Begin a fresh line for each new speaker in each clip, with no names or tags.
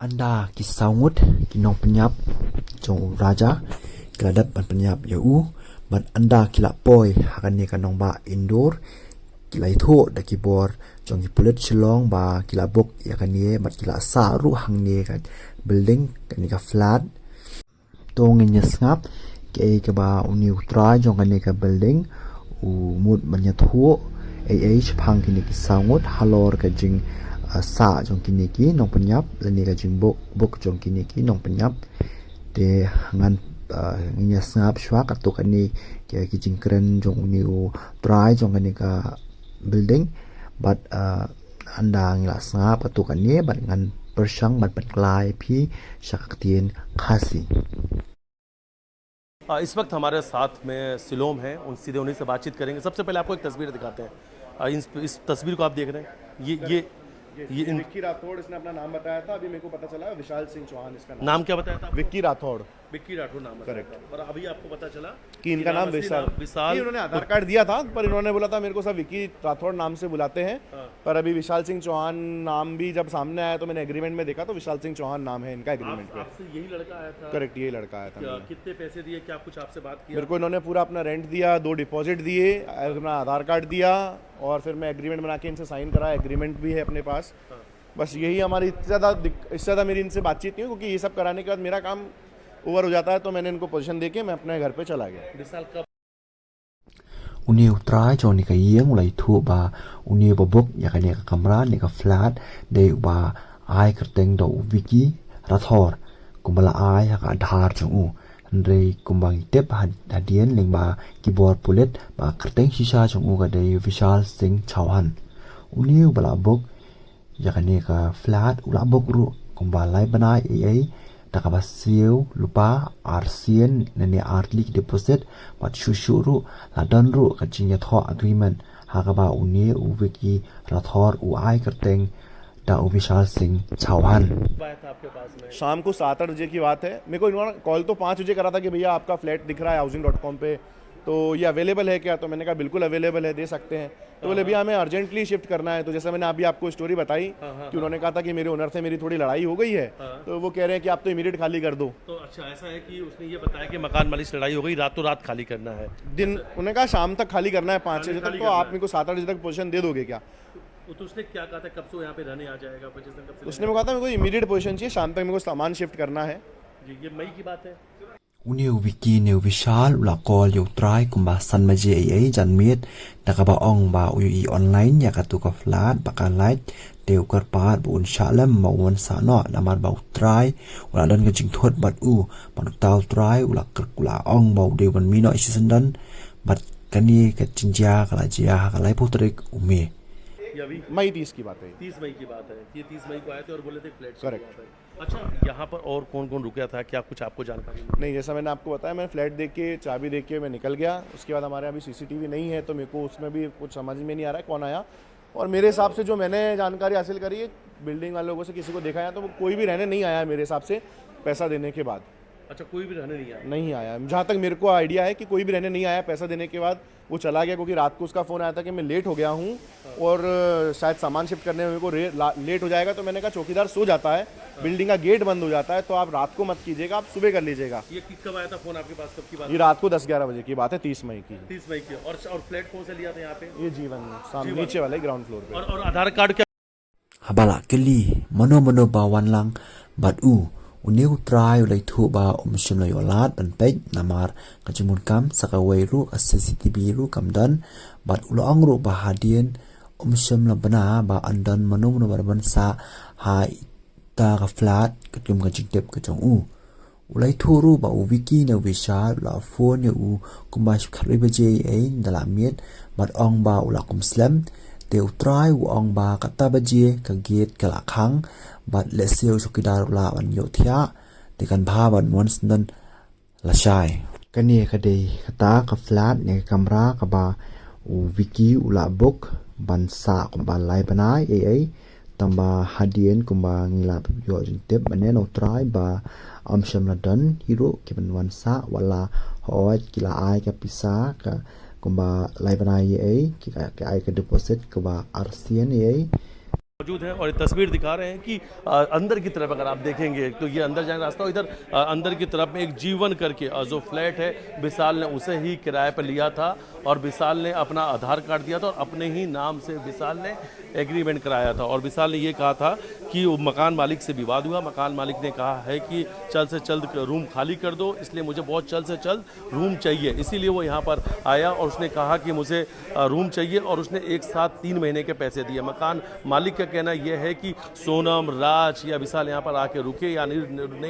Anda kisaungut kinong penyap jong raja kiladap ban penyap yau ban anda kilap poi hakan ni kanong ba indoor kilai tho da kibor jong kipulet shilong ba kilabok ya kan ni bat kila sa ru hang ni kan building kan ni ka flat tong ni ngap ke ba uni utra jong kan ni ka building u mut ban ya tho phang kini kisaungut halor ka jing sa jong kini ki nong penyap lani ka jing bok jong kini ki nong penyap te ngan nginya ngap shwa ka to kan ni ke ki jing kren jong uni try jong kan ni ka building but anda ngila ngap ka to kan ni bat ngan persang bat klai phi shaktian khasi।
इस वक्त हमारे साथ में coelom हैं, सीधे उन्हीं से बातचीत करेंगे। सबसे पहले आपको एक तस्वीर दिखाते हैं। इस तस्वीर को आप देख रहे हैं, ये
विक्की राठौड़ इसने अपना नाम बताया था। अभी मेरे को पता चला विशाल सिंह चौहान इसका
नाम क्या बताया था?
विक्की राठौड़
नाम
करेक्ट।
और अभी आपको पता चला
कि इनका नाम विशाल। इन्होंने आधार कार्ड दिया था पर इन्होंने बोला था मेरे को सब विक्की राठौड़ नाम से बुलाते हैं। पर अभी विशाल सिंह चौहान नाम भी जब सामने आया तो मैंने एग्रीमेंट में देखा तो विशाल सिंह चौहान नाम है इनका एग्रीमेंट पे।
आपसे यही लड़का आया था?
करेक्ट, यही लड़का आया था।
कितने पैसे दिए, क्या कुछ आपसे बात की?
मेरे को इन्होंने पूरा अपना रेंट दिया, 2 डिपॉजिट दिए, अपना आधार कार्ड दिया और फिर मैं एग्रीमेंट बना के इनसे साइन करा। एग्रीमेंट भी है अपने पास। बस यही हमारी इससे ज़्यादा मेरी इनसे बातचीत नहीं हुई क्योंकि ये सब कराने के बाद मेरा काम ओवर हो जाता है तो मैंने इनको पोजीशन देके मैं अपने घर पे चला गया।
uni utrai jong ni ka yeng ulai thu ba uni bobok ya ka ni ka kamera ni ka flat de ba ai kerteng do wiki rathor kumbala ai ha ka dhar jong u andre kumbang tep hadien leng ba keyboard pulet ba kerteng shisha jong u ka de vishal singh chauhan uni bala bok ya ka ni ka flat ula bok ru kumbalai banai ai Takabasiu lupa arsian nene artlik deposit bat shushuru ladan ru kajinya tho agreement hakaba uni uwiki rathor uai kerteng da Vishal Singh Chauhan.
शाम को 7-8 बजे की बात है। मेरे को इन्होंने call तो 5 बजे करा था कि भैया आपका फ्लैट दिख रहा है housing.com पे तो ये अवेलेबल है क्या? तो मैंने कहा बिल्कुल अवेलेबल है, दे सकते हैं। तो बोले भैया हमें अर्जेंटली शिफ्ट करना है। तो जैसे मैंने अभी आपको स्टोरी बताई कि उन्होंने कहा था कि मेरे ओनर से मेरी थोड़ी लड़ाई हो गई है तो वो कह रहे हैं कि आप तो इमीडिएट खाली कर दो।
तो अच्छा ऐसा है कि उसने ये बताया कि मकान मालिक से लड़ाई हो गई, रातों रात खाली करना है।
दिन उन्होंने कहा शाम तक खाली करना है 5 बजे तक। तो आप मेरे को 7-8 बजे तक पोजीशन दे दोगे क्या?
तो उसने क्या कहा था, कब से यहाँ पे रहने आ जाएगा?
उसने कहा था मेरे को इमीडिएट पोजीशन चाहिए, शाम तक मेरे को सामान शिफ्ट करना है।
जी, ये मई की बात है।
Uni wiki ne vishal ula call yu try kumba san maji ai janmit nakaba ong ba ui online ya katu ka flat baka light te ukar par bu un shalam mawon sa no lamar ba try ula dan ka jing thot bat u panuk taw try ula kula ong ba de ban mi no isisandan bat kani ka jinja kala jia ka lai putrik umi
मई 30 की बात है।
30 मई की बात है। ये 30 मई को आए थे और बोले थे फ्लैट।
करेक्ट।
अच्छा, यहाँ पर और कौन कौन रुका था, क्या कुछ आपको जानकारी?
नहीं, जैसा मैंने आपको बताया मैं फ्लैट देख के चाबी देख के मैं निकल गया। उसके बाद हमारे अभी सीसीटीवी नहीं है तो मेरे को उसमें भी कुछ समझ में नहीं आ रहा है कौन आया। और मेरे हिसाब से जो मैंने जानकारी हासिल करी है बिल्डिंग वाले लोगों से किसी को देखा है तो वो कोई भी रहने नहीं आया मेरे हिसाब से पैसा देने के बाद।
अच्छा, कोई भी रहने
नहीं आया जहाँ तक मेरे को आइडिया है कि कोई भी रहने नहीं आया पैसा देने के बाद। वो चला गया क्योंकि रात को उसका फ़ोन आया था कि मैं लेट हो गया हूँ और शायद सामान शिफ्ट करने में मेरे को लेट हो जाएगा। तो मैंने कहा चौकीदार सो जाता है, बिल्डिंग का गेट बंद हो जाता है तो आप रात को मत कीजिएगा, आप सुबह कर लीजिएगा।
ये कब आया था फ़ोन आपके पास, कब की बात?
ये रात को 10-11 बजे की बात है, 30 मई की।
30 मई की। और फ्लैट कौन से लिया था यहाँ पे?
ये जीवन सामने नीचे वाले ग्राउंड फ्लोर पे।
और आधार कार्ड क्या?
habala keli mono bawan lang bat u uni utrai ulai thu ba umshim la yolat ban pej namar kajimun kam sakawai ru CCTV ru kamdan bat ulong ru ba hadien umshim la bana ba andan mano barban sa ha ta ka flat katum ka jingtep ka chong u ulai thu ru ba u wiki na vishal la phone u kumash khari ba je ai dala miet bat ong ba ulakum slam te utrai u ong ba kata ba je ka gate kala khang bat leseu chokidar la ban yo thia te kan bha ban once nan la shai kani ka dei kata ka flat ne kamera ka ba u wiki ula book ban sa kumba lai banai ai tamba hadien kumba ngila yo jintep banen utrai ba amsham la dan hero ke ban wan sa wala hoat kila ai ka pisa ka kumba lai banai ai ki ka ai ka deposit ka ba arsian ai
मौजूद हैं और ये तस्वीर दिखा रहे हैं कि अंदर की तरफ अगर आप देखेंगे तो ये अंदर जाने का रास्ता, इधर अंदर की तरफ में एक जीवन करके जो फ्लैट है विशाल ने उसे ही किराए पर लिया था और विशाल ने अपना आधार कार्ड दिया था और अपने ही नाम से विशाल ने एग्रीमेंट कराया था। और विशाल ने ये कहा था कि वो मकान मालिक से विवाद हुआ, मकान मालिक ने कहा है कि जल्द से जल्द रूम खाली कर दो, इसलिए मुझे बहुत जल्द से जल्द रूम चाहिए, इसीलिए वो यहाँ पर आया और उसने कहा कि मुझे रूम चाहिए और उसने एक साथ 3 महीने के पैसे दिए। मकान मालिक का कहना यह है कि सोनम, राज या विशाल यहाँ पर आके रुके या नहीं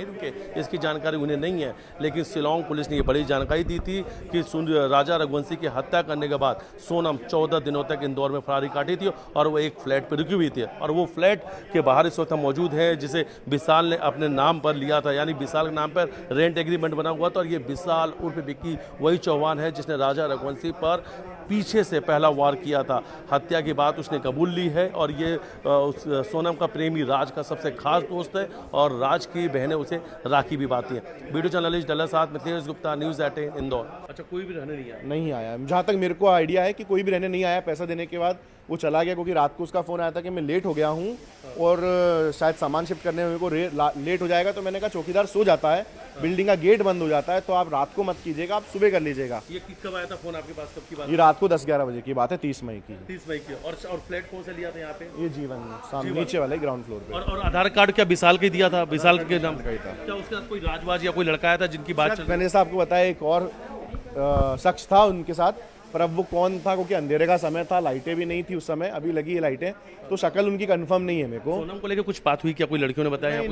रुके इसकी जानकारी उन्हें नहीं है, लेकिन शिलांग पुलिस ने ये बड़ी जानकारी दी थी कि राजा रघुवंशी की हत्या करने के बाद सोनम 14 दिनों तक इंदौर में फरारी काटी थी और वो एक फ्लैट पर रुकी हुई थी और वो फ्लैट के बाहर इस वक्त हम मौजूद हैं जिसे विशाल ने अपने नाम पर लिया था, यानी विशाल के नाम पर रेंट एग्रीमेंट बना हुआ था। और ये विशाल उर्फ विक्की वही चौहान है जिसने राजा रघुवंशी पर पीछे से पहला वार किया था। हत्या की बात उसने कबूल ली है और ये सोनम का प्रेमी राज का सबसे खास दोस्त है और राज की बहनें उसे राखी भी बाती हैं। वीडियो जर्नलिस्ट डल्ला साथ मिथिलेश गुप्ता, न्यूज़ 18 इंदौर। अच्छा, कोई भी रहने नहीं आया?
जहाँ तक मेरे को आइडिया है कि कोई भी रहने नहीं आया। पैसा देने के बाद वो चला गया क्योंकि रात को उसका फ़ोन आया था कि मैं लेट हो गया हूँ और शायद सामान शिफ्ट करने में मेरे को लेट हो जाएगा। तो मैंने कहा चौकीदार सो जाता है, बिल्डिंग का गेट बंद हो जाता है, तो आप रात को मत कीजिएगा, आप सुबह कर लीजिएगा।
ये कब आया था फोन आपके पास, कब की बात?
ये रात को 10-11 बजे की बात है, 30 मई की।
30 मई की। और फ्लैट कौन से लिया था यहाँ पे?
ये जीवन सामने नीचे वाले ग्राउंड फ्लोर पे।
और आधार कार्ड क्या विशाल के दिया था? विशाल के नाम
का ही था।
क्या उसके साथ कोई राजवाज या कोई लड़का आया था जिनकी बात चल?
मैंने आपको बताया एक और शख्स था उनके साथ, पर अब वो कौन था क्योंकि अंधेरे का समय था, लाइटें भी नहीं थी उस समय, अभी लगी है लाइटें, तो शक्ल उनकी कंफर्म नहीं है मेरे को।
सोनम को लेकर कुछ बात हुई क्या? कोई लड़कियों ने बताया?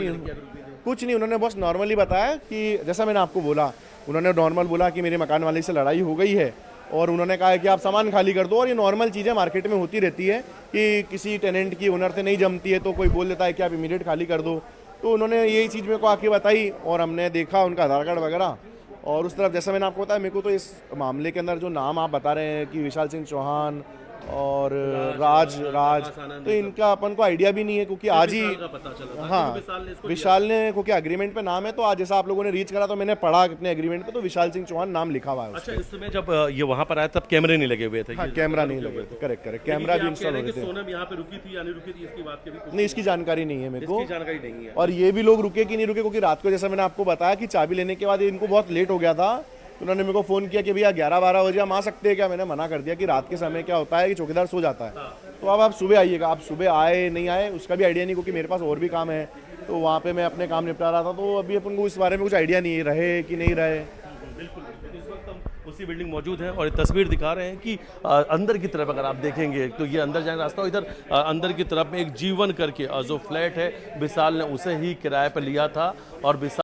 कुछ नहीं, उन्होंने बस नॉर्मली बताया कि जैसा मैंने आपको बोला, उन्होंने नॉर्मल बोला कि मेरे मकान वाले से लड़ाई हो गई है और उन्होंने कहा कि आप सामान खाली कर दो। और ये नॉर्मल चीज़ें मार्केट में होती रहती है कि किसी टेनेंट की ओनर से नहीं जमती है तो कोई बोल देता है कि आप इमीडिएट खाली कर दो। तो उन्होंने यही चीज़ मेरे को आके बताई और हमने देखा उनका आधार कार्ड वगैरह। और उस तरफ जैसा मैंने आपको बताया, मेरे को तो इस मामले के अंदर जो नाम आप बता रहे हैं कि विशाल सिंह चौहान और राज, तो इनका अपन को आइडिया भी नहीं है क्योंकि आज ही विशाल ने क्योंकि एग्रीमेंट पे नाम है, तो आज जैसा आप लोगों ने रीच करा तो मैंने पढ़ा अपने एग्रीमेंट पे तो विशाल सिंह चौहान नाम लिखा हुआ है।
अच्छा, इस समय जब ये वहाँ पर आया तब कैमरे नहीं लगे हुए थे?
हाँ, कैमरा नहीं लगे थे। करेक्ट, कैमरा भी इंस्टॉल हो गए थे।
सोनम यहाँ पे रुकी थी या नहीं रुकी थी इसकी बात
नहीं, इसकी जानकारी नहीं है मेरे को,
जानकारी नहीं है।
और ये भी लोग रुके कि नहीं रुके क्योंकि रात को जैसा मैंने आपको बताया कि चाबी लेने के बाद इनको बहुत लेट हो गया था। उन्होंने मेरे को फ़ोन किया कि भैया 11-12 बजे हम आ सकते हैं क्या? मैंने मना कर दिया कि रात के समय क्या होता है कि चौकीदार सो जाता है। तो अब आप सुबह आइएगा। आप सुबह आए नहीं आए उसका भी आइडिया नहीं क्योंकि मेरे पास और भी काम है, तो वहाँ पे मैं अपने काम निपटा रहा था, तो अभी अपन को इस बारे में कुछ आइडिया नहीं है रहे कि नहीं रहे।
बिल्कुल, इस वक्त हम उसी बिल्डिंग मौजूद हैं और ये तस्वीर दिखा रहे हैं कि अंदर की तरफ अगर आप देखेंगे तो ये अंदर जाने का रास्ता, इधर अंदर की तरफ में एक जीवन करके जो फ्लैट है विशाल ने उसे ही किराए पर लिया था और विशाल